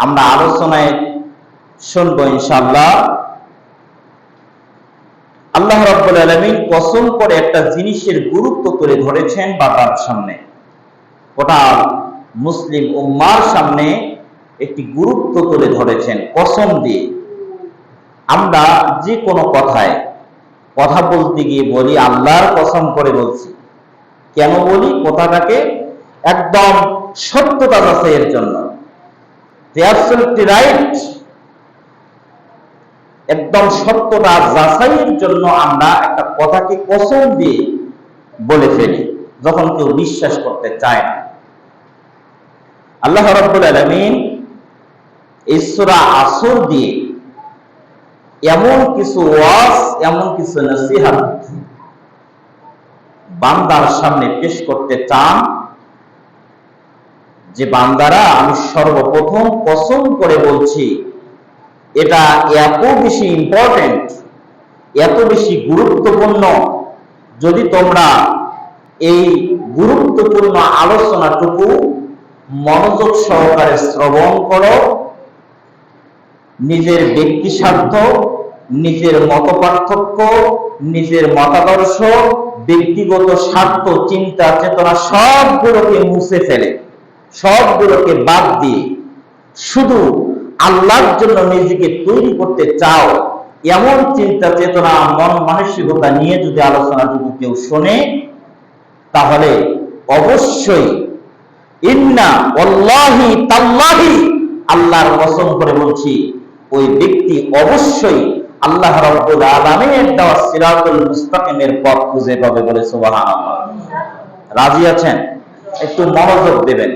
আমরা আলোচনায় শুনবো ইনশাআল্লাহ। আল্লাহ রাব্বুল আলামিন কসম করে একটা জিনিসের গুরুত্ব তুলে ধরেছেন বা তার সামনে গোটা মুসলিম উম্মার সামনে একটি গুরুত্ব তুলে ধরেছেন কসম দিয়ে। আমরা যে কোনো কথা বলতে গিয়ে বলি আল্লাহর কসম করে বলছি। কেন বলি? কথাটাকে একদম সত্যতা যাচাইয়ের জন্য, রাইট, একদম সত্যতা যাচাইয়ের জন্য আমরা একটা কথাকে কসম দিয়ে বলে ফেলি যখন কেউ বিশ্বাস করতে চায় না। আল্লাহ রাব্বুল আলামিন এই সূরা আসর দিয়ে এমন কিছু ওয়াজ, এমন কিছু নসিহত বান্দার সামনে পেশ করতে চান যে বান্দারা, আমি সর্বপ্রথম কসম করে বলছি, এটা এত বেশি ইম্পর্টেন্ট, এত বেশি গুরুত্বপূর্ণ, যদি তোমরা এই গুরুত্বপূর্ণ আলোচনাটুকু মনোযোগ সহকারে শ্রবণ করো, নিজের ব্যক্তি স্বার্থ, নিজের মতপার্থক্য, নিজের মতাদর্শ, ব্যক্তিগত স্বার্থ, চিন্তা চেতনা সবগুলোকে মুছে ফেলে, সবগুলোকে বাদ দিয়ে শুধু আল্লাহর জন্য নিজেকে তৈরি করতে চাও, এমন চিন্তা চেতনা মন মানসিকতা নিয়ে যদি আলোচনাটুকু কেউ শোনে, তাহলে অবশ্যই ইন্না ওয়াল্লাহি তাল্লাহি, আল্লাহর কসম করে বলছি, ওই ব্যক্তি অবশ্যই আল্লাহ রাব্বুল আলামিনের দেওয়া সিরাতুল মুস্তাকিমের পথ খুঁজে পাবে বলে সুবহানাল্লাহ। রাজি আছেন? একটু মনোযোগ দেবেন।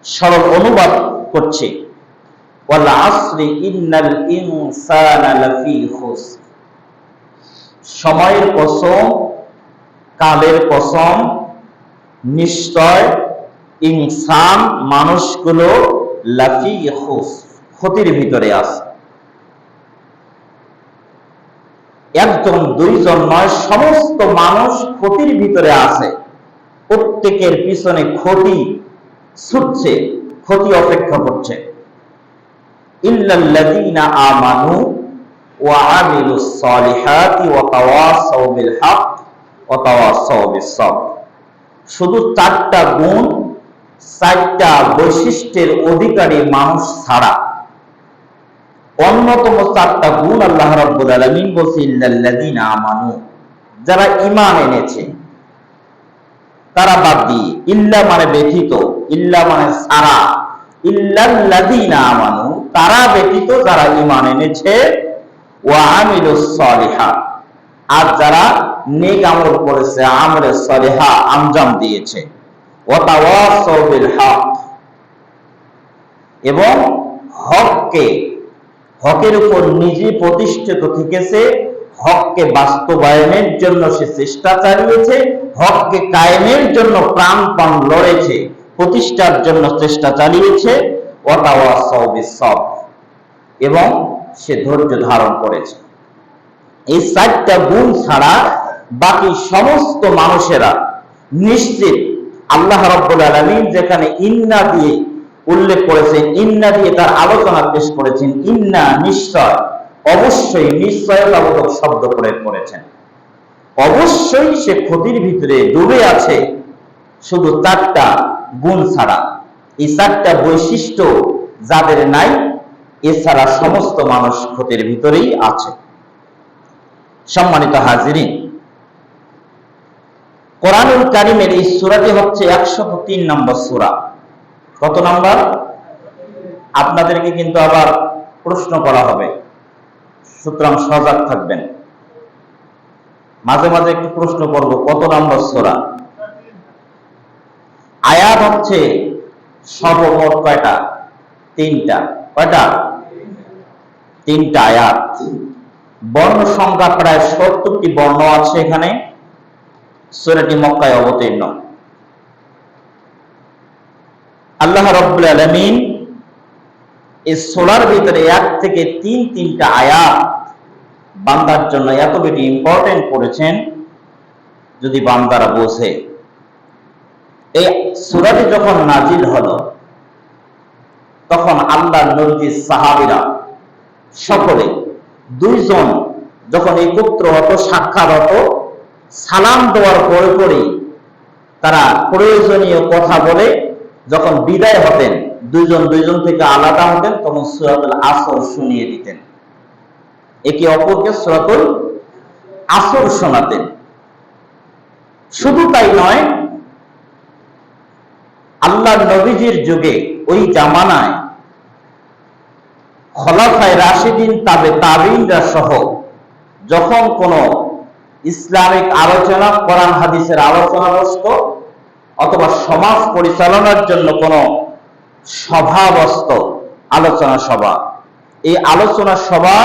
সরল অনুবাদ করছি, ওয়াল আসরি ইন্নাল ইনসানা লাফি খুসর, সময়ের কসম, কালের কসম, নিশ্চয় ইনসান, মানুষগুলো লাফি খুসর, ক্ষতির ভিতরে আছে। একজন দুইজন নয়, সমস্ত মানুষ ক্ষতির ভিতরে আছে। প্রত্যেকের পিছনে ক্ষতি ছুটছে, ক্ষতি অপেক্ষা করছে। ইল্লাল্লাযীনা আমানু ওয়া আমিলুস সালিহাতি ওয়া তাওয়াসাউ বিল হক ওয়া তাওয়াসাউ বিস সবর, শুধু চারটা গুণ, চারটা বৈশিষ্ট্যের অধিকারী মানুষ ছাড়া, অন্যতম চারটা গুণ আল্লাহ রাব্বুল আলামিন বলছে ইল্লাল্লাযীনা আমানু, যারা ঈমান এনেছে, তারা বাদ দিয়ে, ইল্লা মানে ব্যতীত, ইল্লা মানে ছাড়া, ইল্লাল্লাযীনা আমানু, তারা ব্যতীত যারা ঈমান এনেছে, ওয়া আমিলুস সালিহাত, আর যারা নেক আমল করেছে, আমলে সালিহা আঞ্জাম দিয়েছে, ওয়া তাওয়াসাউ বিল হক, এবং হকের উপর নিজে প্রতিষ্ঠিত থেকেছে, হককে বাস্তবায়নের জন্য সে চেষ্টা চালিয়েছে, হককে কায়েমের জন্য প্রাণপণ লড়েছে, প্রতিষ্ঠার জন্য চেষ্টা চালিয়েছে, ওয়া তাওয়াসাউ বিস সবর, এবং সে ধৈর্য ধারণ করেছে। এই চারটা গুণ ছাড়া বাকি সমস্ত মানুষেরা নিশ্চিত, আল্লাহ রাব্বুল আলামিন যেখানে ইন্না দিয়ে উল্লেখ করেছেন, ইন্না দিয়ে তার আলোচনা পেশ করেছেন, ইন্না নিশ্চয়, অবশ্যই, নিশ্চয়তাবোধক শব্দ প্রয়োগ করেছেন, অবশ্যই সে ক্ষতির ভিতরে ডুবে আছে, শুধু চারটা গুণ ছাড়া। এই চারটা বৈশিষ্ট্য যাদের নাই, এছাড়া সমস্ত মানুষ ক্ষতির ভিতরেই আছে। সম্মানিত হাজিরিন, কোরআনুল কারীমের এই সূরাটি হচ্ছে 103 নম্বর সূরা। কত নাম্বার? আপনাদেরকে কিন্তু আবার প্রশ্ন করা হবে, সুতরাং সজাগ থাকবেন। মাঝে মাঝে একটু প্রশ্ন করব, কত নাম্বার সূরা? আয়াত হচ্ছে সর্বমোট কয়টা? 3টা। কয়টা? 3টা আয়াত। বর্ণ সংখ্যা প্রায় 70টি বর্ণ আছে এখানে। সূরাটি মক্কায় অবতীর্ণ। আল্লাহ রাব্বুল আলামিন এই সূরার ভিতরে 1 থেকে 3টা আয়াত বান্দার জন্য এত বেশি ইম্পর্টেন্ট করেছেন, যদি বান্দারা বোঝে। এই সূরাটি যখন নাজিল হলো, আল্লাহর নবীর সাহাবীরা সকলে দুইজন যখন একত্র হতো, সাক্ষাৎ হতো, সালাম দেওয়ার পরে পরেই তারা প্রয়োজনীয় কথা বলে যখন বিদায় হতেন, দুইজন দুইজন থেকে আলাদা হতেন, তখন সূরাতুল আসর শুনিয়ে দিতেন, একে অপরকে সূরাতুল আসর শোনাতেন। শুধু তাই নয়, আল্লাহর নবীজির যুগে ওই জামানায় খলাফায়ে রাশিদিন তাবেঈনরা সহ যখন কোন ইসলামিক আলোচনা, কোরআন হাদিসের আলোচনা বসত অথবা সমাজ পরিচালনার জন্য কোন সভা বসত, আলোচনা সভা, এই আলোচনা সভা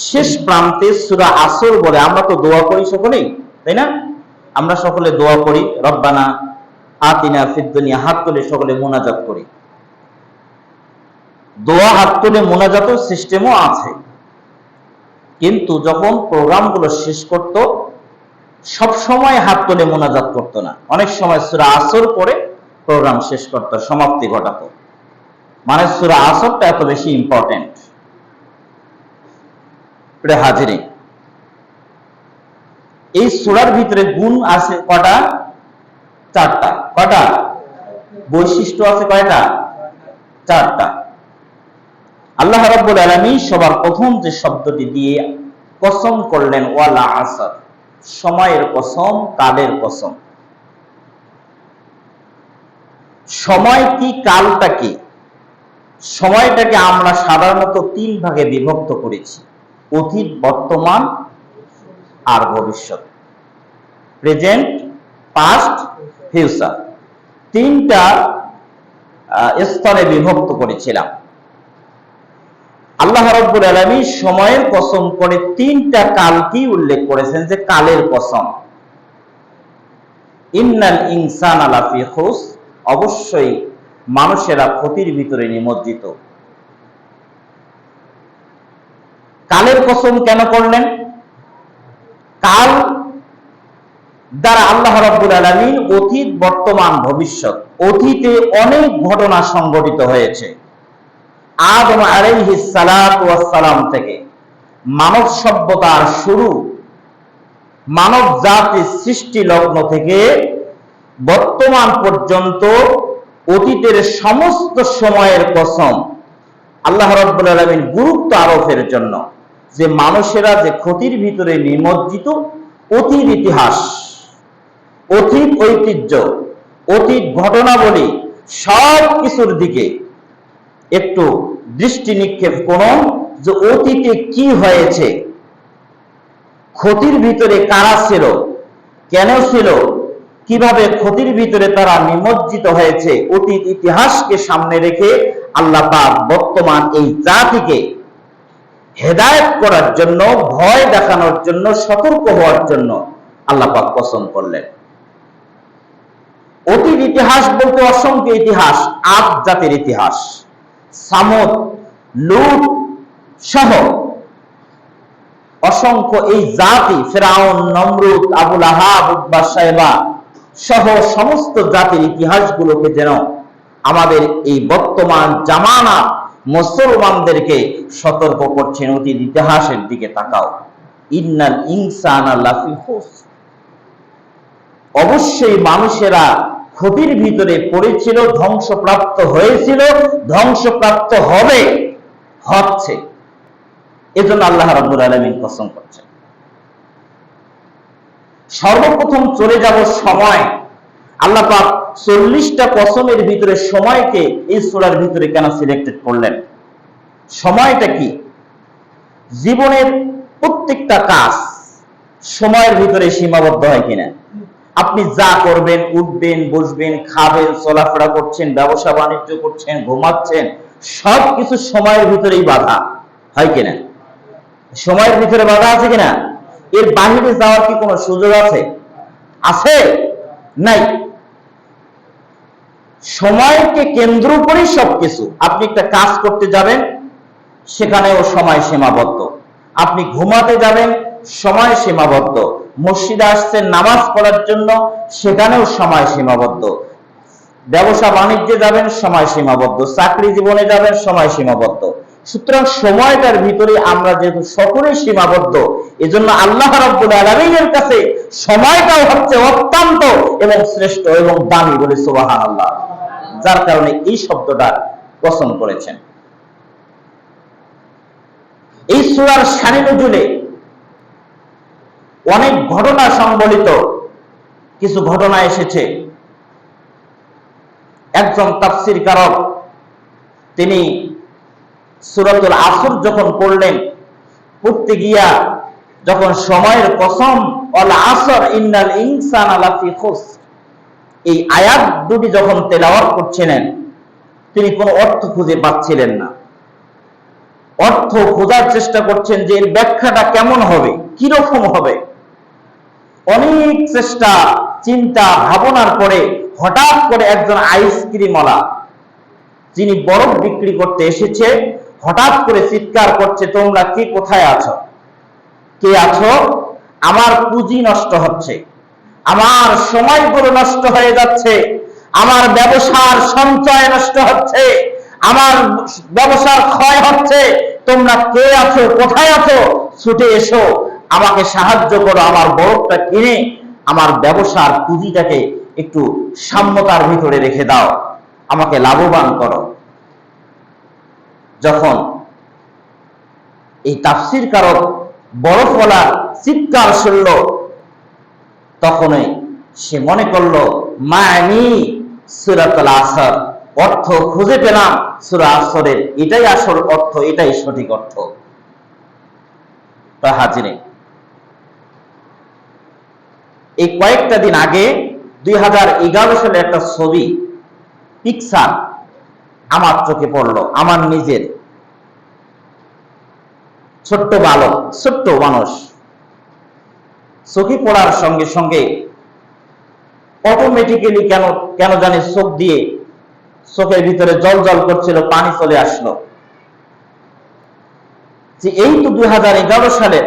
শেষ প্রান্তে সূরা আসর বলে আমরা তো দোয়া করি সকলেই, তাই না? আমরা সকলে দোয়া করি, রব্বানা আতিনা ফিদ দুনিয়া, হাত তুলে সকলে মুনাজাত করি। দোয়া হাত তুলে মুনাজাতের সিস্টেমও আছে, কিন্তু যখন প্রোগ্রামগুলো শেষ করত সব সময় হাত তুলে মুনাজাত করতো না, অনেক সময় সূরা আসর পড়ে প্রোগ্রাম শেষ করত, সমাপ্তি ঘটাতো। মানে সূরা আসরটা এত বেশি ইম্পর্টেন্ট। হাজিরিন, এই সূরার ভিতরে গুণ আছে কটা? চারটা। কটা? বৈশিষ্ট্য আছে কয়টা? চারটা। আল্লাহ রাব্বুল আলামিন সবার প্রথম যে শব্দটি দিয়ে কসম করলেন, ওয়াল আসর, সময়ের কসম, কালের কসম। সময় কি, কালটা কি? সময়টাকে আমরা সাধারণত তিন ভাগে বিভক্ত করেছি, অতীত, বর্তমান আর ভবিষ্যৎ, প্রেজেন্ট, পাস্ট, ফিউচার। তিনটা স্তরে বিভক্ত করেছিলাম। আল্লাহ রাব্বুল আলামিন সময়ের কসম করে তিনটা কালকে উল্লেখ করেছেন যে কালের কসম। ইন্নাল ইনসানা লাফি খুসর, অবশ্যই মানুষেরা ক্ষতির ভিতরে নিমজ্জিত। কালের কসম কেন করলেন? কাল দ্বারা আল্লাহ রাব্বুল আলামিন অতীত, বর্তমান, ভবিষ্যৎ, অতীতে অনেক ঘটনা সংঘটিত হয়েছে। আদম আলাইহিস সালাতু ওয়াস সালাম থেকে মানব সভ্যতার শুরু, মানব জাতির সৃষ্টি লগ্ন থেকে বর্তমান পর্যন্ত অতীতের সমস্ত সময়ের কসম আল্লাহ রাব্বুল আলামিন গুরুত্ব আরোপের জন্য, যে মানুষেরা যে ক্ষতির ভিতরে নিমজ্জিত, অতীত ইতিহাস, অতীত ঐতিহ্য, অতীত ঘটনাবলী, সব কিছুর দিকে একটু দৃষ্টি নিক্ষেপ করুন যে অতীতে কি হয়েছে, ক্ষতির ভিতরে কারা ছিল, কেন ছিল, কিভাবে ক্ষতির ভিতরে তারা নিমজ্জিত হয়েছে। অতীত ইতিহাসকে সামনে রেখে আল্লাহ পাক বর্তমান এই জাতিকে হেদায়েত করার জন্য, ভয় দেখানোর জন্য, সতর্ক হওয়ার জন্য আল্লাহ পাক কসম করলেন। অতীত ইতিহাস বলতে অসংখ্য ইতিহাস, আদ জাতির ইতিহাস, সামুদ, লূত সহ অসংখ্য এই জাতি, ফিরআউন, নমরুদ, আবু লাহাব, উতবা, শায়বা সহ সমস্ত জাতির ইতিহাসগুলোকে যেন আমাদের এই বর্তমান জামানা মুসলমানদেরকে সতর্ক করছেন, অতীত ইতিহাসের দিকে তাকাও। ইন্নাল ইনসানা লাফি খুসর, অবশ্যই মানুষেরা ক্ষতির ভিতরে পড়েছিল, ধ্বংসপ্রাপ্ত হয়েছিল, ধ্বংসপ্রাপ্ত হবে, হচ্ছে। এজন্য আল্লাহ রাব্বুল আলামিন কসম করছেন। সর্বপ্রথম চলে যাব সময়। আল্লাহ পাক 40টা কসমের ভিতরে সময়কে এই সূরার ভিতরে কেন সিলেক্টেড করলেন? সময়টা কি? জীবনের প্রত্যেকটা কাজ সময়ের ভিতরে সীমাবদ্ধ হয় কিনা? আপনি যা করবেন, উঠবেন, বসবেন, খাবেন, চলাফেরা করছেন, ব্যবসা বাণিজ্য করছেন, ঘুমাচ্ছেন, সবকিছু সময়ের ভিতরেই বাধা হয় কিনা? সময়ের ভিতরে বাধা আছে কিনা? এর বাহিরে যাওয়ার কি কোনো সুযোগ আছে? আছে? নাই। সময়কে কেন্দ্র করে সবকিছু। আপনি একটা কাজ করতে যাবেন, সেখানেও সময় সীমাবদ্ধ। আপনি ঘুমাতে যাবেন, সময় সীমাবদ্ধ। মসজিদে আসছেন নামাজ পড়ার জন্য, সেখানেও সময় সীমাবদ্ধ। ব্যবসা বাণিজ্যে যাবেন, সময় সীমাবদ্ধ, চাকরি জীবনে যাবেন, সময় সীমাবদ্ধ। সুতরাং সময়টার ভিতরে আমরা যেহেতু সকলেই সীমাবদ্ধ, এজন্য আল্লাহ রাব্বুল আলামিনের কাছে সময়টাও হচ্ছে অত্যন্ত এবং শ্রেষ্ঠ এবং দামি বলে সুবহানাল্লাহ, যার কারণে এই শব্দটা পছন্দ করেছেন। এই সূরার শানে নুজুলে অনেক ঘটনা সংবলিত কিছু ঘটনা এসেছে। একজন তাফসীর কারক তিনি সূরাতুল আসর যখন পড়লেন, পড়তে গিয়া যখন সময়ের কসম ওয়াল আসর ইন্নাল ইনসানা লাফি খুসর, এই আয়াত দুটি যখন তেলাওয়াত করছিলেন, তিনি কোনো অর্থ খুঁজে পাচ্ছিলেন না। অর্থ খোঁজার চেষ্টা করছেন যে এর ব্যাখ্যাটা কেমন হবে, কিরকম হবে। অনেক চেষ্টা চিন্তা ভাবনার পরে হঠাৎ করে একজন আইসক্রিমওয়ালা, যিনি বরফ বিক্রি করতে এসেছে, হঠাৎ করে চিৎকার করছে, তোমরা কি কোথায় আছো, কে আছো? আমার পুঁজি নষ্ট হচ্ছে, আমার সময়গুলো নষ্ট হয়ে যাচ্ছে, আমার ব্যবসার সঞ্চয় নষ্ট হচ্ছে, আমার ব্যবসার ক্ষয় হচ্ছে, তোমরা কে আছো, কোথায় আছো? ছুটে এসো, আমাকে সাহায্য করো, আমার বরফটা কিনে আমার ব্যবসার পুঁজিটাকে একটু সাম্যতার ভিতরে রেখে দাও, আমাকে লাভবান করো। যখন এই তাফসীর কারক বরফওয়ালা চিৎকার শুনল, তখনই সে মনে করলো মানি সূরাতুল আসর, অর্থ খুঁজে পেলাম সূরা আসরের, এটাই আসল অর্থ, এটাই সঠিক অর্থ। তা হাজিরে, এই কয়েকটা দিন আগে 2011 সালে একটা ছবি পিকচার আমার চোখে পড়লো, আমার নিজের। ছোট্ট বালক, ছোট্ট মানুষ, চোখে পড়ার সঙ্গে সঙ্গে অটোমেটিক্যালি কেন জানি চোখ দিয়ে চোখের ভিতরে জল জল করছিল, পানি চলে আসলো। যে এই তো 2011 সালে,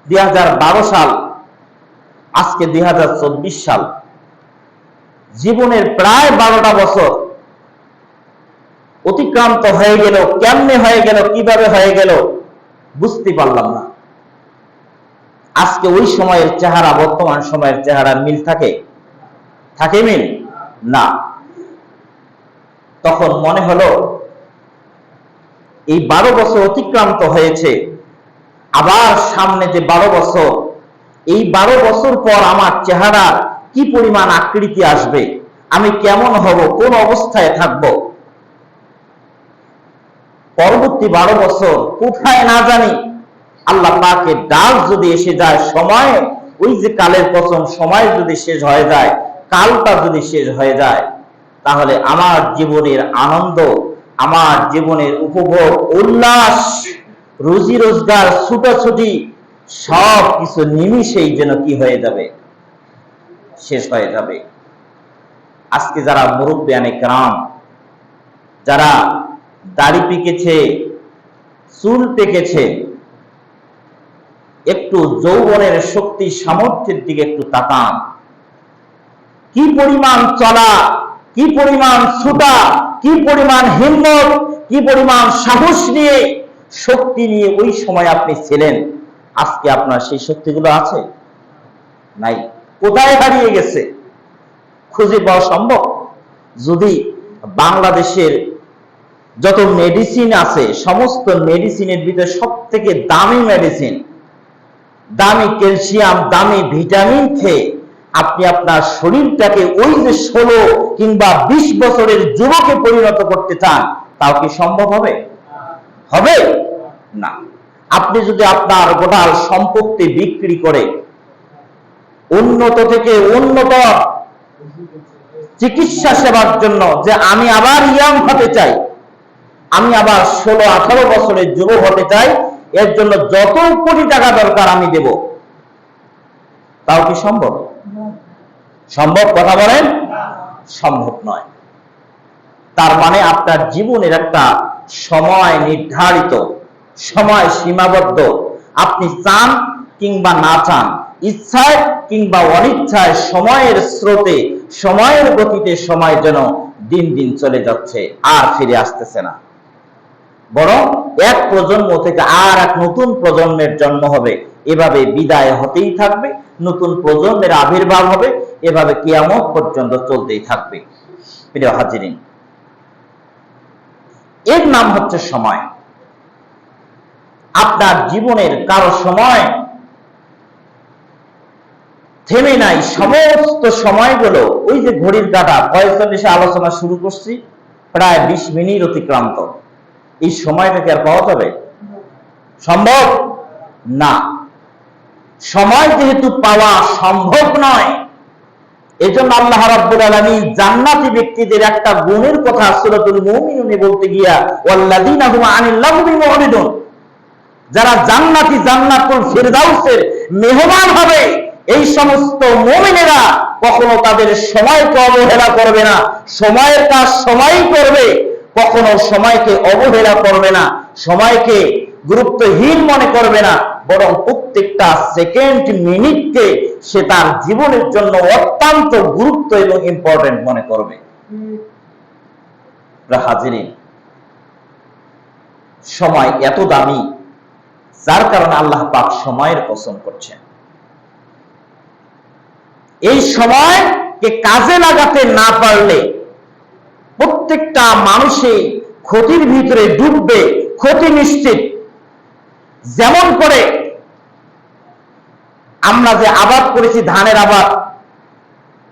2012 সাল, আজকে 2024 সাল, জীবনের প্রায় 12টা বছর অতিক্রান্ত হয়ে গেল। কেমনে হয়ে গেল, কিভাবে হয়ে গেল বুঝতে পারলাম না। আজকে ওই সময়ের চেহারা বর্তমান সময়ের চেহারার মিল থাকে? থাকে মিল? না। তখন মনে হলো এই 12 বছর অতিক্রান্ত হয়েছে, আবার সামনে যে 12 বছর, এই 12 বছর পর আমার চেহারা কি পরিমাণ আকৃতি আসবে, আমি কেমন হব, কোন অবস্থায় থাকব, পরবর্তী 12 বছর কোথায় না জানি আল্লাহ পাকের ডাক যদি এসে যায়, সময়, ওই যে কালের কসম, সময় যদি শেষ হয়ে যায়, কালটা যদি শেষ হয়ে যায়, তাহলে আমার জীবনের আনন্দ, আমার জীবনের উপভোগ, উল্লাস, রুজি রোজগার, ছুটাছুটি, সব কিছু নিমিষেই যেন কি হয়ে যাবে, শেষ হয়ে যাবে। আজকে যারা মুরব্বিয়ানে কেরাম, যারা দাড়ি পেকেছে, চুল পেকেছে, একটু যৌবনের শক্তি সামর্থ্যের দিকে একটু তাকান। কি পরিমাণ চলা, কি পরিমাণ ছুটা, কি পরিমাণ হিম্মত, কি পরিমাণ সাহস নিয়ে, শক্তি নিয়ে ওই সময় আপনি ছিলেন। আজকে আপনার সেই শক্তিগুলো আছে? নাই। কোথায় হারিয়ে গেছে? খুঁজে পাওয়া সম্ভব? যদি বাংলাদেশের যত মেডিসিন আছে, সমস্ত মেডিসিনের ভিতরে সব থেকে দামি মেডিসিন, দামি ক্যালসিয়াম, দামি ভিটামিন খেয়ে আপনি আপনার শরীরটাকে ওই যে 16 কিংবা 20 বছরের যুবকে পরিণত করতে চান, তাও কি সম্ভব হবে? হবে না। আপনি যদি আপনার গোটা সম্পত্তি বিক্রি করে উন্নত থেকে উন্নত চিকিৎসা সেবার জন্য, যে আমি আবার ইয়াং হতে চাই, আমি আবার 16-18 বছরের যুবক হতে চাই, এর জন্য যত কোটি টাকা দরকার আমি দেব, তাও কি সম্ভব? সম্ভব? কথা বলেন। সম্ভব নয়। তার মানে আপনার জীবনের একটা সময় নির্ধারিত, সময় সীমাবদ্ধ। আপনি চান কিংবা না চান, ইচ্ছায় কিংবা অনিচ্ছায়, সময়ের স্রোতে সময়ের গতিতে সময় যেন দিন দিন চলে যাচ্ছে, আর ফিরে আসতেছে না, বরং এক প্রজন্ম থেকে আর এক নতুন প্রজন্মের জন্ম হবে, এভাবে বিদায় হতেই থাকবে, নতুন প্রজন্মের আবির্ভাব হবে, এভাবে কিয়ামত পর্যন্ত চলতেই থাকবে। প্রিয় হাজিরিন, এর নাম হচ্ছে সময়। আপনার জীবনের কারো সময় থেমে নাই, সমস্ত সময়গুলো ওই যে ঘড়ির কাঁটা 45-এ আলোচনা শুরু করছি, প্রায় 20 মিনিট অতিক্রান্ত। এই সময়টাকে আর পাওয়া যাবে? সম্ভব না। সময় যেহেতু পাওয়া সম্ভব নয়, এজন্য আল্লাহ রাব্বুল আলামিন জান্নাতি ব্যক্তিদের একটা গুণের কথা সূরাতুল মুমিনুনে বলতে গিয়া ওয়াল্লাযীনা হুম আনিল লাগবি মুরিদুন, যারা জান্নাতি জান্নাতুল ফিরদাউসের মেহমান হবে, এই সমস্ত মুমিনেরা কখনো তাদের সময়কে অবহেলা করবে না, সময়ের কাজ সময়ই করবে, কখনো সময়কে অবহেলা করবে না, সময়কে গুরুত্বহীন মনে করবে না, বরং প্রত্যেকটা সেকেন্ড মিনিটকে সে তার জীবনের জন্য অত্যন্ত গুরুত্ব এবং ইম্পর্টেন্ট মনে করবে। হাজিরিন, সময় এত দামি, যার কারণে আল্লাহ পাক সময়ের কসম করছেন। এই সময়কে কাজে লাগাতে না পারলে প্রত্যেকটা মানুষই ক্ষতির ভিতরে ডুববে, ক্ষতি নিশ্চিত। যেমন করে আমরা যে আবাদ করেছি, ধানের আবাদ,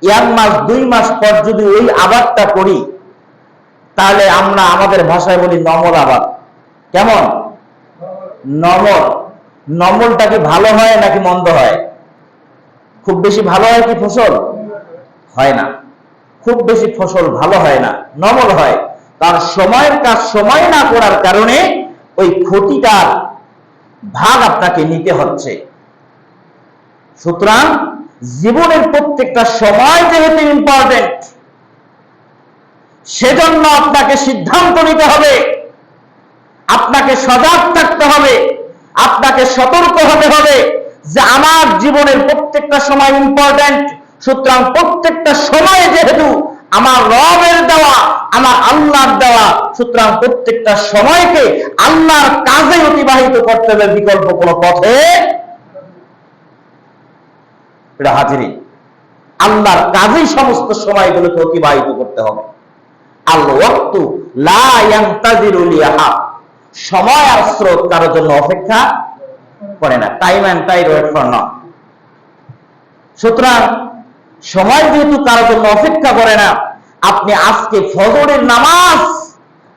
1 মাস 2 মাস পর যদি ওই আবাদটা করি, তাহলে আমরা আমাদের ভাষায় বলি নমল আবাদ। কেমন? নমল। নমলটা কি ভালো হয় নাকি মন্দ হয়? খুব বেশি ভালো হয় কি ফসল? হয় না। খুব বেশি ফসল ভালো হয় না, নমল হয়। তার সময়ের কাজ সময় না করার কারণে ওই ক্ষতিটার ভাগ আপনাকে নিতে হচ্ছে। সুতরাং জীবনের প্রত্যেকটা সময় যেহেতু ইম্পর্টেন্ট, সেজন্য আপনাকে সিদ্ধান্ত নিতে হবে, আপনাকে সজাগ থাকতে হবে, আপনাকে সতর্ক হতে হবে যে আমার জীবনের প্রত্যেকটা সময় ইম্পর্টেন্ট। সুতরাং প্রত্যেকটা সময় যেহেতু আমার রবের দেওয়া, আমার আল্লাহর দেওয়া, সুতরাং প্রত্যেকটা সময়কে আল্লাহর কাজে অতিবাহিত করতে হবে, বিকল্প কোনো পথে হাজিরি। আল্লাহর কাজেই সমস্ত সময়গুলোকে অতিবাহিত করতে হবে। আল ওয়াক্তু লা ইয়ান্তাজিরু লিআহাদ, সময় আর স্রোত কারোর জন্য অপেক্ষা করে না। Time and tide wait for not. সুতরাং সময় যেহেতু কারোর জন্য অপেক্ষা করে না, আপনি আজকে ফজরের নামাজ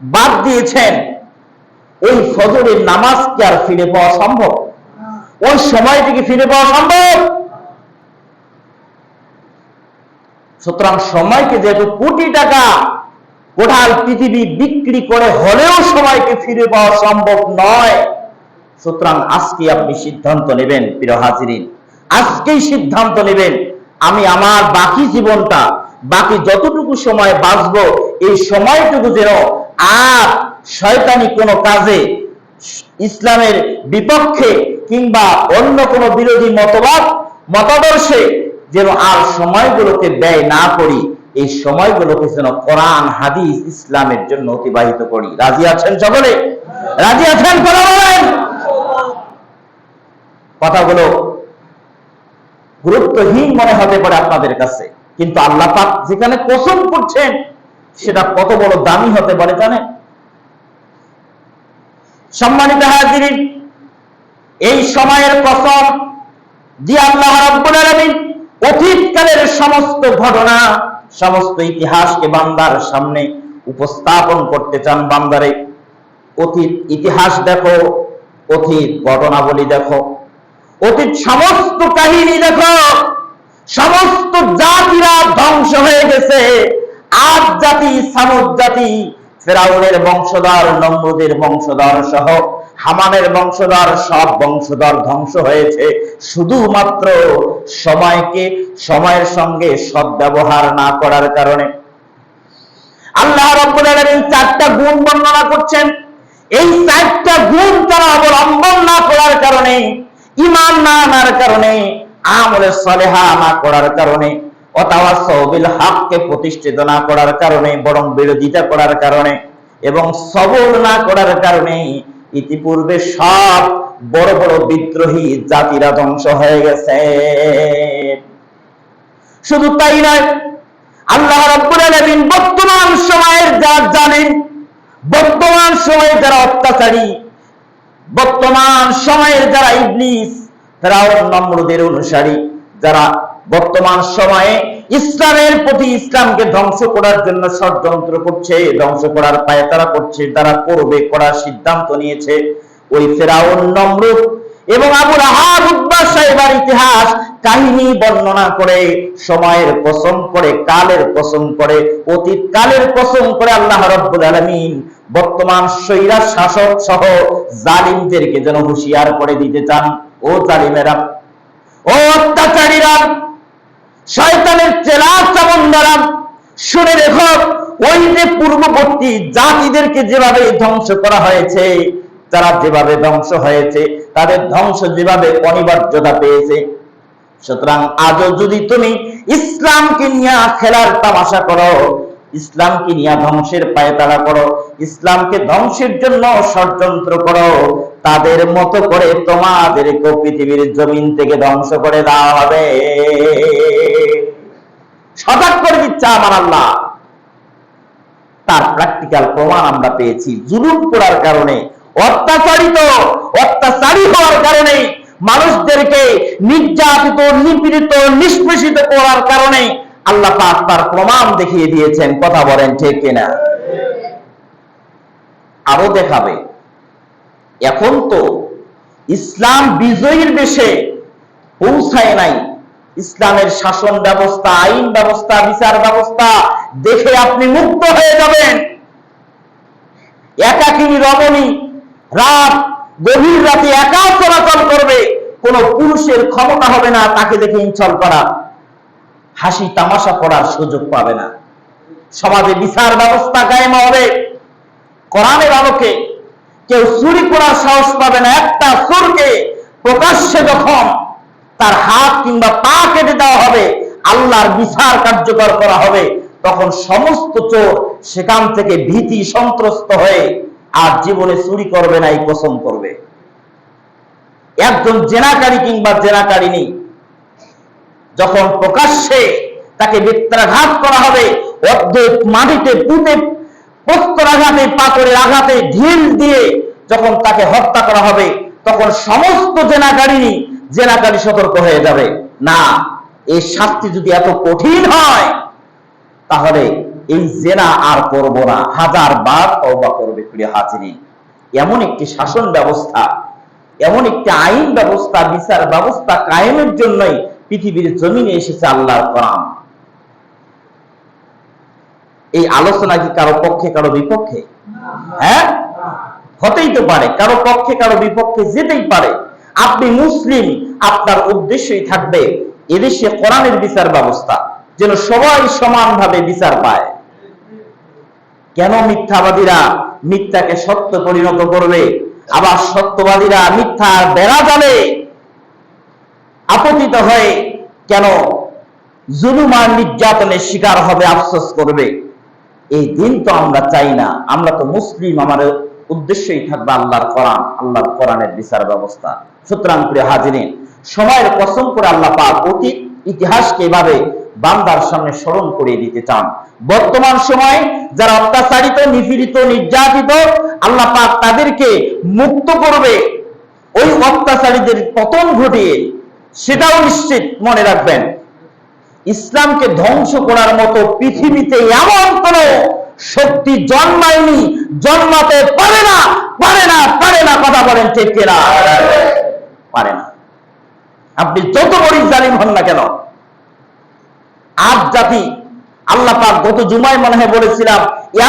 বাদ দিয়েছেন, ওই ফজরের নামাজ কি আর ফিরে পাওয়া সম্ভব? ওই সময়টিকে ফিরে পাওয়া সম্ভব? সুতরাং সময়কে যেহেতু কোটি টাকা গোটাল পৃথিবী বিক্রি করে হলেও সময়কে ফিরে পাওয়া সম্ভব নয়, সুতরাং আজকে আপনি সিদ্ধান্ত নেবেন, প্রিয় হাজিরিন, আজকেই সিদ্ধান্ত নেবেন, আমি আমার বাকি জীবনটা, বাকি যতটুকু সময় বাঁচব, এই সময়টুকু যেন আর শয়তানি কোনো কাজে, ইসলামের বিপক্ষে কিংবা অন্য কোনো বিরোধী মতাদর্শে যেন আর সময়গুলোকে ব্যয় না করি, এই সময়গুলোকে যেন কোরআন হাদিস ইসলামের জন্য অতিবাহিত করি। রাজি আছেন সকলে? রাজি আছেন? কথা বলেন। কথাগুলো গুরুত্বহীন মনে হতে পারে আপনাদের কাছে, কিন্তু আল্লাহ পাক যেখানে কসম করছেন সেটা কত বড় দামি হতে পারে জানেন? সম্মানিত হাজিরিন, এই সময়ের কসম দিয়ে আল্লাহ রাব্বুল আলামিন অতীতকালের সমস্ত ঘটনা, সমস্ত ইতিহাসকে বান্দার সামনে উপস্থাপন করতে চান। বান্দারে অতীত ইতিহাস দেখো, অতীত ঘটনাবলী দেখো, অতীত সমস্ত কাহিনী দেখো। সমস্ত জাতিরা ধ্বংস হয়ে গেছে। আদ জাতি, সামুদ জাতি, ফেরাউনের বংশধর, নমরুদের বংশধর সহ হামানের বংশধর, সব বংশধর ধ্বংস হয়েছে শুধুমাত্র সময়ের সঙ্গে সদ্ব্যবহার না করার কারণে। আল্লাহ রাব্বুল আলামিন 4টা গুণ বর্ণনা করছেন। এই 4টা গুণ তারা অবলম্বন না করার কারণে, ঈমান না আনার কারণে, আমলে সালেহা না করার কারণে ওয়াতাওয়াসাউ বিল হককে প্রতিষ্ঠিত না করার কারণে, বরং বিরোধিতা করার কারণে এবং সবর না করার কারণে ইতিপূর্বে সব বড় বড় বিদ্রোহী জাতিরা ধ্বংস হয়ে গেছে। শুধু তাই নয়, আল্লাহ রাব্বুল আলামিন বর্তমান সময়ের যারা জালিম, বর্তমান সময়ে যারা অত্যাচারী, বর্তমান সময়ের যারা ইবলিস, ফেরাউন নমরুদের অনুসারী, যারা বর্তমান সময়ে ইসলামের প্রতি, ইসলামকে ধ্বংস করার জন্য ষড়যন্ত্র করছে, ধ্বংস করার পায়তারা করছে, তারা করবে, করার সিদ্ধান্ত নিয়েছে, ওই ফেরাউন নমরুদ এবং আবু লাহাব উতবা সাহেবের ইতিহাস কাহিনী বর্ণনা করে, সময়ের কসম করে, কালের কসম করে, অতীত কালের কসম করে আল্লাহ রাব্বুল আলামিন বর্তমান স্বৈরাচার শাসক সহ জালিমদেরকে যেন হুঁশিয়ার করে দিতে চান, ও জালিমেরা, ও অত্যাচারীরা, শয়তানের চেলা চামুন্ডারা, শুনে রেখো, ওই যে পূর্ববর্তী জাতিদেরকে যেভাবে ধ্বংস করা হয়েছে, যারা যেভাবে ধ্বংস হয়েছে, তাদের ধ্বংস যেভাবে অনিবার্যতা পেয়েছে, সুতরাং আজও যদি তুমি ইসলামকে নিয়ে খেলার তামাশা করো, ইসলামকে নিয়ে ধ্বংসের পায়তারা করো, ইসলামকে ধ্বংসের জন্য ষড়যন্ত্র করো, তাদের মতো করে তোমাদেরকে পৃথিবীর জমিন থেকে ধ্বংস করে দেওয়া হবে। সজাগ করে দিচ্ছে আমার আল্লাহ। তার প্র্যাকটিক্যাল প্রমাণ আমরা পেয়েছি। জুলুম করার কারণে, অত্যাচারী হওয়ার কারণে, মানুষদেরকে নির্যাতিত, নিপীড়িত, নিষ্পেষিত করার কারণে আল্লাহ পাক তার প্রমাণ দেখিয়ে দিয়েছেন। কথা বলেন ঠিক কিনা? আরো দেখাবে। এখন তো ইসলাম বিজয়ীর বেশে পৌঁছায় নাই। ইসলামের শাসন ব্যবস্থা, আইন ব্যবস্থা, বিচার ব্যবস্থা দেখে আপনি মুক্ত হয়ে যাবেন। একাকিনী রমণী রাত, গভীর রাতে একা চলাচল করবে, কোন পুরুষের ক্ষমতা হবে না তাকে দেখে ইনসল করা, হাসি তামাশা করার সুযোগ পাবে না। সমাজে বিচার ব্যবস্থা কায়েম হবে কোরআনের আলোকে। কেউ চুরি করার সাহস পাবে না। একটা চোরকে প্রকাশ্যে যখন তার হাত কিংবা পা কেটে দেওয়া হবে, আল্লাহর বিচার কার্যকর করা হবে, তখন সমস্ত চোর সেখান থেকে ভীতি সন্ত্রস্ত হয়ে আর জীবনে চুরি করবে না, এই কসম করবে। একজন জেনাকারী কিংবা জেনাকারিনী যখন প্রকাশ্যে তাকে বেত্রাঘাত করা হবে, অর্ধেক মাটিতে পুঁতে, প্রস্তরাঘাতে, পাথরের আঘাতে, ঢিল দিয়ে যখন তাকে হত্যা করা হবে, তখন সমস্ত জেনাকারী সতর্ক হয়ে যাবে। না, এই শাস্তি যদি এত কঠিন হয়, তাহলে এই জেনা আর করব না, 1000 বার তওবা করবে। প্রিয় হাজিরিন, এমন একটি শাসন ব্যবস্থা, এমন একটি আইন ব্যবস্থা, বিচার ব্যবস্থা কায়েমের জন্যই পৃথিবীর জমিনে এসেছে আল্লাহর কোরআন। এই আলোচনা কি কারো পক্ষে কারো বিপক্ষে? হ্যাঁ, হতেই তো পারে, কারো পক্ষে কারো বিপক্ষে যেতেই পারে। আপনি মুসলিম, আপনার উদ্দেশ্যই থাকবে এদেশে কোরআনের বিচার ব্যবস্থা যেন সবাই সমানভাবে বিচার পায়। কেন মিথ্যাবাদীরা মিথ্যাকে সত্য পরিণত করবে, আবার সত্যবাদীরা মিথ্যার বেড়া জালে আপতিত হয়ে কেন জুলুম আর নির্যাতনের শিকার হবে, আফসোস করবে? এই দিন তো আমরা চাই না। আমরা তো মুসলিম, আমাদের উদ্দেশ্যই থাকবে আল্লাহর কোরআন, আল্লাহর কোরআনের বিচার ব্যবস্থা। সুতরাং প্রিয় হাজিরিন, সময়ের কসম করে আল্লাহ পাক অতীত ইতিহাসকে এভাবে বান্দার সামনে স্মরণ করিয়ে দিতে চান। বর্তমান সময়ে যারা অত্যাচারিত, নিপীড়িত, নির্যাতিত, আল্লাহ পাক তাদেরকে মুক্ত করবে ওই অত্যাচারীদের পতন ঘটিয়ে। সেটাও নিশ্চিত মনে রাখবেন, ইসলামকে ধ্বংস করার মতো পৃথিবীতে এমন কোন শক্তি জন্মায়নি, জন্মাতে পারে না, পারে না, পারে না। কথা বলেন ঠিক কিনা? পারে না। আপনি যত বড় জালিম হন না কেন, আজ জাতি, আল্লাহ পাক গত জুমায় মনে হয় বলেছিলাম,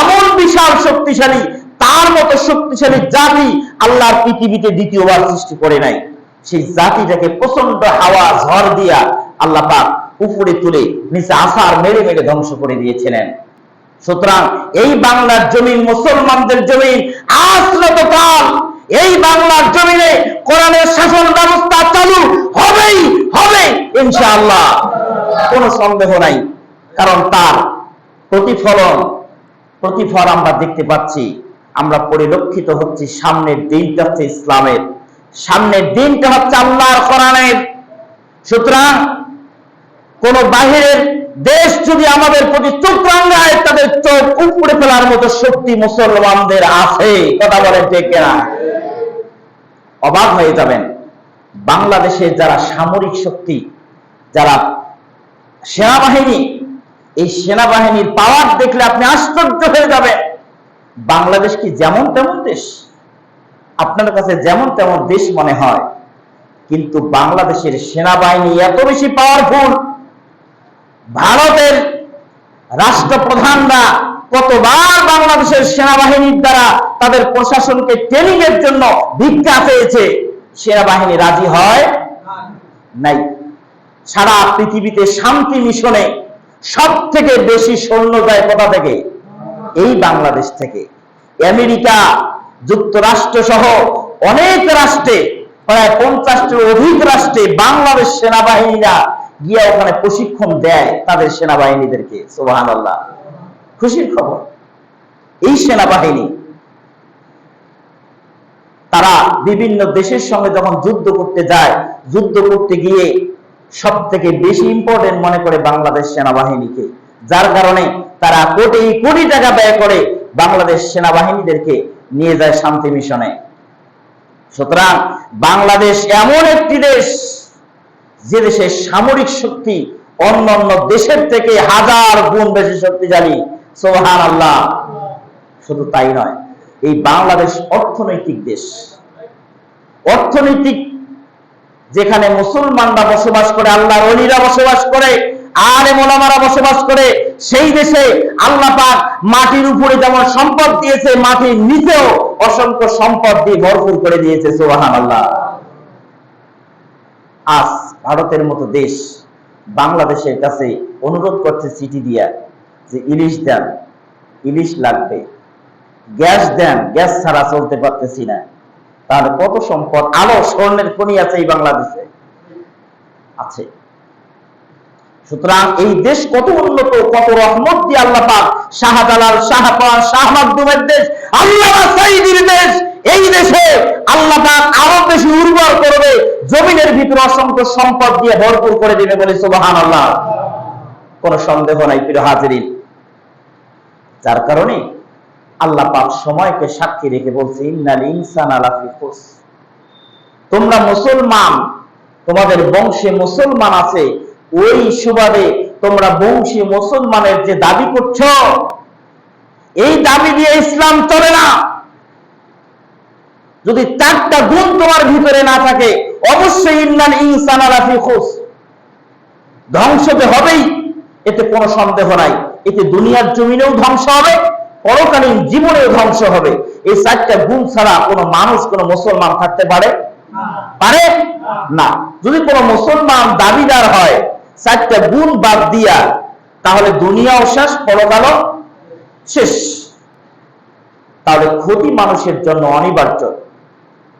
এমন বিশাল শক্তিশালী, তার মতো শক্তিশালী জাতি আল্লাহর পৃথিবীতে দ্বিতীয়বার সৃষ্টি করে নাই। সেই জাতিটাকে প্রচন্ড হাওয়া ঝড় দিয়া আল্লাহ পাক উপরে তুলে নিচে আসার মেরে মেরে ধ্বংস করে দিয়েছিলেন। সুতরাং এই বাংলার জমিন মুসলমানদের জমিন, আজরতকাল এই বাংলার জমিনে কোরআনের শাসন ব্যবস্থা চালু হবেই হবে। ইনশাআল্লাহ, কোনো সন্দেহ নাই। কারণ তার প্রতিফল আমরা দেখতে পাচ্ছি, আমরা পরিলক্ষিত হচ্ছি। সামনের দিনটা হচ্ছে ইসলামের, সামনের দিনটা হচ্ছে আল্লাহর কোরআনের। সুতরাং কোন বাহিরের দেশ যদি আমাদের প্রতি চোখ রাঙায়, তাদের চোখ উপড়ে ফেলার মতো শক্তি মুসলমানদের আছে। কথা বলেন ঠিক কিনা? অবাক হয়ে যাবেন, বাংলাদেশের যারা সামরিক শক্তি, যারা সেনাবাহিনী, এই সেনাবাহিনীর পাওয়ার দেখলে আপনি আশ্চর্য হয়ে যাবেন। বাংলাদেশ কি যেমন তেমন দেশ? আপনার কাছে যেমন তেমন দেশ মনে হয়, কিন্তু বাংলাদেশের সেনাবাহিনী এত বেশি পাওয়ারফুল। ভারতের রাষ্ট্রপ্রধানরা কতবার বাংলাদেশের সেনাবাহিনীর দ্বারা তাদের প্রশাসনকে ট্রেনিং এর জন্য ভিক্ষা চেয়েছে, সেনাবাহিনী রাজি হয় নাই। সারা পৃথিবীতে শান্তি মিশনে সব থেকে বেশি সৈন্য যায় কোথা থেকে? এই বাংলাদেশ থেকে। আমেরিকা যুক্তরাষ্ট্র সহ অনেক রাষ্ট্রে, প্রায় 50টির অধিক রাষ্ট্রে বাংলাদেশ সেনাবাহিনীরা গিয়ে ওখানে প্রশিক্ষণ দেয় তাদের সেনাবাহিনীদেরকে। সুবহানাল্লাহ, খুশির খবর। এই সেনাবাহিনী তারা বিভিন্ন দেশের সঙ্গে যখন যুদ্ধ করতে যায়, যুদ্ধ করতে গিয়ে সব থেকে বেশি ইম্পর্টেন্ট মনে করে বাংলাদেশ সেনাবাহিনীকে, যার কারণে তারা কোটি কোটি টাকা ব্যয় করে বাংলাদেশ সেনাবাহিনীদেরকে নিয়ে যায় শান্তি মিশনে। সুতরাং বাংলাদেশ এমন একটি দেশ, যে দেশের সামরিক শক্তি অন্যান্য দেশের থেকে 1000 গুণ বেশি শক্তিশালী। সুবহানাল্লাহ। শুধু তাই নয়, এই বাংলাদেশ অর্থনৈতিক দেশ। অর্থনৈতিক, যেখানে মুসলমানরা বসবাস করে, আল্লাহর ওলিরা বসবাস করে, আলেম ওলামারা বসবাস করে, সেই দেশে আল্লাহ পাক মাটির উপরে যেমন সম্পদ দিয়েছে, মাটির নিচেও অসংখ্য সম্পদ দিয়ে ভরপুর করে দিয়েছে। সুবহানাল্লাহ। আজ ভারতের মতো দেশ বাংলাদেশের কাছে অনুরোধ করছে চিঠি দিয়া যে ইলিশ দেন, ইলিশ লাগবে, গ্যাস দেন, গ্যাস ছাড়া চলতে পারতেছি না। তাহলে কত সম্পদ, আলো স্বর্ণের খনি আছে এই বাংলাদেশে, আছে। সুতরাং এই দেশ কত উন্নত, কত রহমত দিয়ে আল্লাহ পাক শাহজালাল, শাহপান, শাহ মাকদুমের দেশ, আল্লামা সাঈদীর দেশ। এই দেশে আল্লাহ পাক আরো বেশি উর্বর করবে, জমিনের ভিতরে অসংখ্য সম্পদ দিয়ে ভরপুর করে দিবে বলে সুবহানাল্লাহ। কোনো সন্দেহ নাই প্রিয় হাজিরিন। যার কারণে আল্লাহ পাক সময়কে সাক্ষী রেখে বলছে, ইন্নাল ইনসানা লাফি খুসর। তোমরা মুসলমান, তোমাদের বংশে মুসলমান আছে, ওই সুবাদে তোমরা বংশী মুসলমানের যে দাবি করছো, এই দাবি দিয়ে ইসলাম চলে না। যদি 4টা গুণ তোমার ভিতরে না থাকে, অবশ্যই ইন্নাল ইনসানা লাফি খুসর, ধ্বংস তো হবেই, এতে কোনো সন্দেহ নাই। এতে দুনিয়ার জমিনেও ধ্বংস হবে, পরকালীন জীবনেও ধ্বংস হবে। এই 4টা গুণ ছাড়া কোনো মানুষ, কোনো মুসলমান থাকতে পারে না। যদি কোনো মুসলমান দাবিদার হয় 4টা গুণ বাদ দিয়া, তাহলে দুনিয়াও শেষ, পরকালও শেষ। তাহলে ক্ষতি মানুষের জন্য অনিবার্য।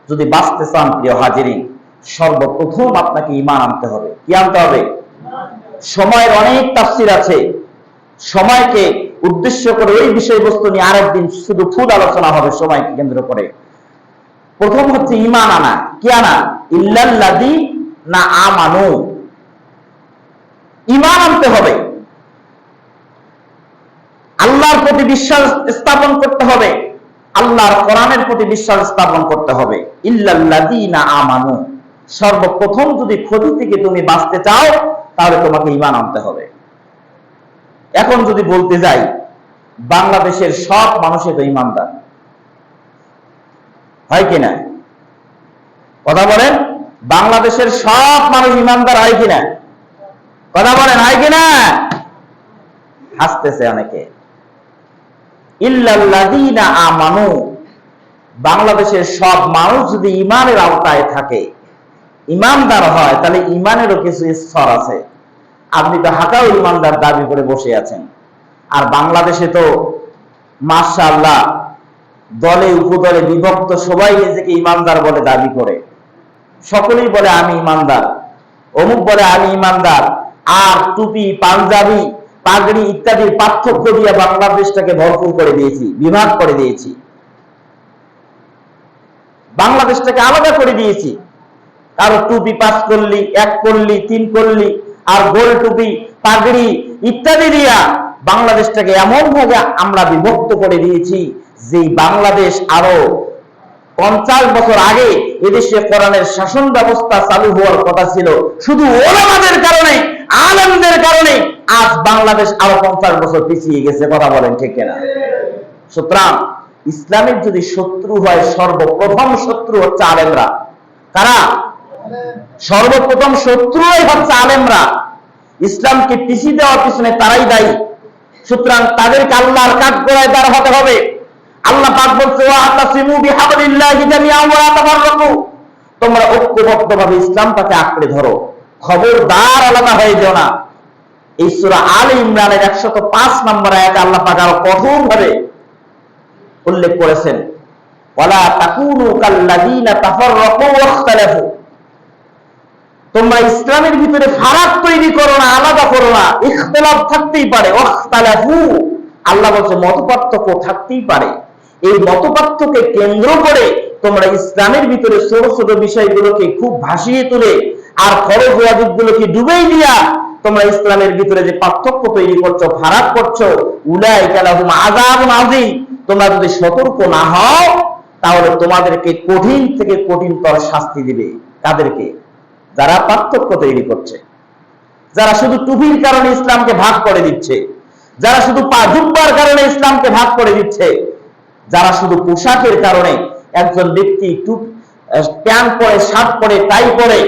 যদি বাঁচতে চান প্রিয় হাজিরিন, সর্বপ্রথম আপনাকে ঈমান আনতে হবে। কি আনতে হবে? সময়ের অনেক তাফসীর আছে, সময়কে উদ্দেশ্য করে ওই বিষয়বস্তু নিয়ে আরেকদিন শুধু ফুল আলোচনা হবে সময়কে কেন্দ্র করে। প্রথম হচ্ছে ঈমান আনা। কি আনা? ইল্লাল্লাযীনা আমানু, ঈমান আনতে হবে, আল্লাহর প্রতি বিশ্বাস স্থাপন করতে হবে, আল্লাহর কোরআনের প্রতি বিশ্বাস স্থাপন করতে হবে। ইল্লাল্লাযীনা আমানু, সর্বপ্রথম যদি ক্ষতি থেকে তুমি বাঁচতে চাও, তাহলে তোমাকে ঈমান আনতে হবে। এখন যদি বলতে যাই, বাংলাদেশের সব মানুষই তো ঈমানদার, হয় কিনা? কথা বলেন, বাংলাদেশের সব মানুষ ঈমানদার হয় কিনা? কথা বলেন, হয় কিনা? হাসতেছে অনেকে। ইল্লাল্লাযীনা আমানু, বাংলাদেশের সব মানুষ যদি ঈমানের আওতায় থাকে, ঈমানদার হয়, তাহলে ঈমানেরও কিছু স্তর আছে। আপনি তো হাঁটাও ঈমানদার দাবি করে বসে আছেন, আর বাংলাদেশে তো মাশাআল্লাহ দলে উপদলে বিভক্ত, সবাই নিজেকে ঈমানদার বলে দাবি করে, সকলেই বলে আমি ঈমানদার। অমুক বলে আমি ইমানদার, আর টুপি, পাঞ্জাবি, পাগড়ি ইত্যাদির পার্থক্য দিয়ে বাংলাদেশটাকে ভরপুর করে দিয়েছি, বিভাগ করে দিয়েছি, বাংলাদেশটাকে আলাদা করে দিয়েছি। কারো টুপি 5 করলি, 1 করলি, 3 করলি, আর গোল টুপি, পাগড়ি ইত্যাদি দিয়া বাংলাদেশটাকে এমন ভাবে আমরা বিভক্ত করে দিয়েছি যে বাংলাদেশ আরো 50 বছর আগে এদেশে কোরআনের শাসন ব্যবস্থা চালু হওয়ার কথা ছিল, শুধু ওলামাদের কারণে, আলেমদের কারণে আজ বাংলাদেশ আরো 50 বছর পিছিয়ে গেছে। কথা বলেন ঠিক কিনা? সুতরাং ইসলামের যদি শত্রু হয়, সর্বপ্রথম শত্রু হচ্ছে আলেমরা। কারা? সর্বপ্রথম শত্রুই হচ্ছে আলেমরা। ইসলামকে পিছিয়ে দেওয়ার পিছনে তারাই দায়ী। সুতরাং তাদেরকে আল্লাহর কাঠগড়ায় দাঁড় হতে হবে। আল্লাহ পাক বলছে, ওয়াতাসিমু বিহাবলিল্লাহি জামিআন ওয়া লা তাফাররাকু, তোমরা ঐক্যবদ্ধভাবে ইসলামটাকে আঁকড়ে ধরো, খবরদার আলাদা হয়ে যেও না। এই সূরা আলে ইমরানের 105 নম্বর আয়াতে আল্লাহ পাক আরো কঠোরভাবে উল্লেখ করেছেন, ওয়ালা তাকুনু কাল্লাযীনা তাফাররাকু ওয়াখতালাফু, তোমরা ইসলামের ভিতরে ফারাক তৈরি করো না, আলাদা করো না। ইখতিলাফ থাকতেই পারে, ওয়াখতালাফু, আল্লাহ বলছে মতপার্থক্য থাকতেই পারে। এই মতপার্থক্যকে কেন্দ্র করে তোমরা ইসলামের ভিতরে ছোট ছোট বিষয়গুলোকে খুব ভাসিয়ে তুলে আর ফরজ ওয়াজিবগুলোকে ডুবেই দিয়া তোমরা ইসলামের ভিতরে যে পার্থক্য তৈরি করছো, ফারাক করছো, উলাইকা লাহুম আযাবুন আযীম, তোমরা যদি সতর্ক না হও তাহলে তোমাদেরকে কঠিন থেকে কঠিনতর শাস্তি দিবে। কাদেরকে? যারা পার্থক্য তৈরি করছে, যারা শুধু টুপির কারণে ইসলামকে ভাগ করে দিচ্ছে, যারা শুধু জুব্বার কারণে ইসলামকে ভাগ করে দিচ্ছে, যারা শুধু পোশাকের কারণে, একজন ব্যক্তি প্যান্ট পরে, শার্ট পরে, টাই পরে,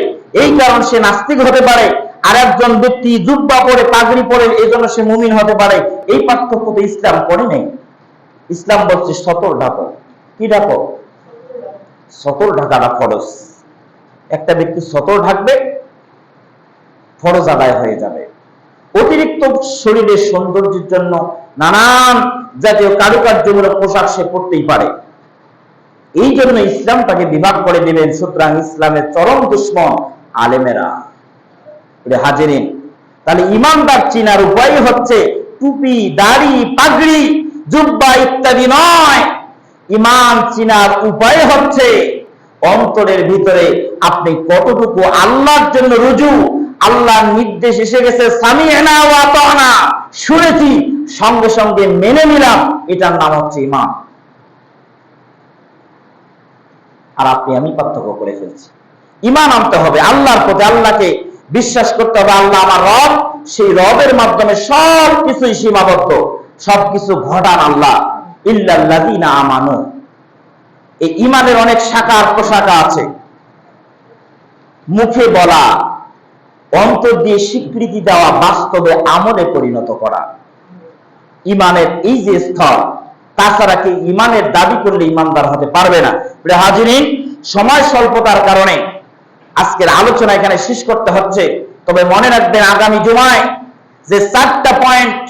এই কারণে সে নাস্তিক হতে পারে, আর একজন ব্যক্তি জুব্বা পরে, পাগড়ি পরে, এই জন্য সে মুমিন হতে পারে। এই পার্থক্য তো ইসলাম করে নেই। ইসলাম বলছে সতর ঢাকো। কি ঢাকো? সতর ঢাকাটা ফরজ। একটা ব্যক্তি সতর ঢাকবে, ফরজ আদায় হয়ে যাবে। অতিরিক্ত শরীরের সৌন্দর্যের জন্য নানান জাতীয় কারুকার্যমূলক পোশাক সে পরতেই পারে। এই জন্য ইসলামটাকে বিভাগ করে দিলেন। সুতরাং ইসলামের চরম দুশ্মন আলেমেরা। হাজিরিন, তাহলে ইমানদার চিনার উপায় হচ্ছে টুপি, দাড়ি, পাগড়ি, জুব্বা ইত্যাদি নয়। ইমান চিনার উপায় হচ্ছে অন্তরের ভিতরে আপনি কতটুকু আল্লাহর জন্য রুজু, আল্লাহর নির্দেশ এসে গেছে, সামি'না ওয়া আতা'না, শুনেছি সঙ্গে সঙ্গে মেনে নিলাম, এটার নাম হচ্ছে ঈমান। আর আপনি আমি পার্থক্য করে ফেলছি। ঈমান আনতে হবে আল্লাহর প্রতি, আল্লাহকে বিশ্বাস করতে হবে আল্লাহ আমার রব, সেই রবের মাধ্যমে সবকিছুই সীমাবদ্ধ, সবকিছু ঘটান আল্লাহ। ইল্লাল্লাযীনা আমানু, এই ঈমানের অনেক শাখা প্রশাখা আছে। মুখে বলা, অন্তর দিয়ে স্বীকৃতি দেওয়া, বাস্তবে আমলে পরিণত করা, ঈমানের এই যে স্তর। তাছাড়া কি ঈমানের দাবি করলে ঈমানদার হতে পারবে না। হাজিরিন, সময় স্বল্পতার কারণে আজকের আলোচনা এখানে শেষ করতে হচ্ছে। তবে মনে রাখবেন, আগামী জুমায় যে 4টা পয়েন্ট,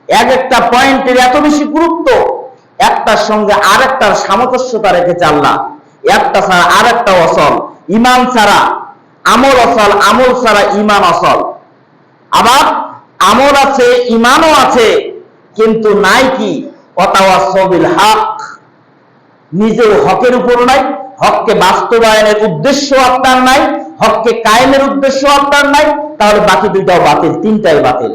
এক একটা পয়েন্টের এত বেশি গুরুত্ব, একটার সঙ্গে আরেকটার সামঞ্জস্যতা রেখেছে আল্লাহ। একটা ছাড়া আরেকটা অসল। ঈমান ছাড়া আমল অসল, আমল ছাড়া ঈমান অসল। আবার আমল আছে, ঈমানও আছে, কিন্তু নাই কি ওয়াতাওয়াসাউ বিল হক, নিজেও হকের উপর নাই, হককে বাস্তবায়নের উদ্দেশ্য আপনার নাই, হককে কায়েমের উদ্দেশ্য আপনার নাই, তাহলে বাকি দুইটাও বাতিল, তিনটাই বাতিল।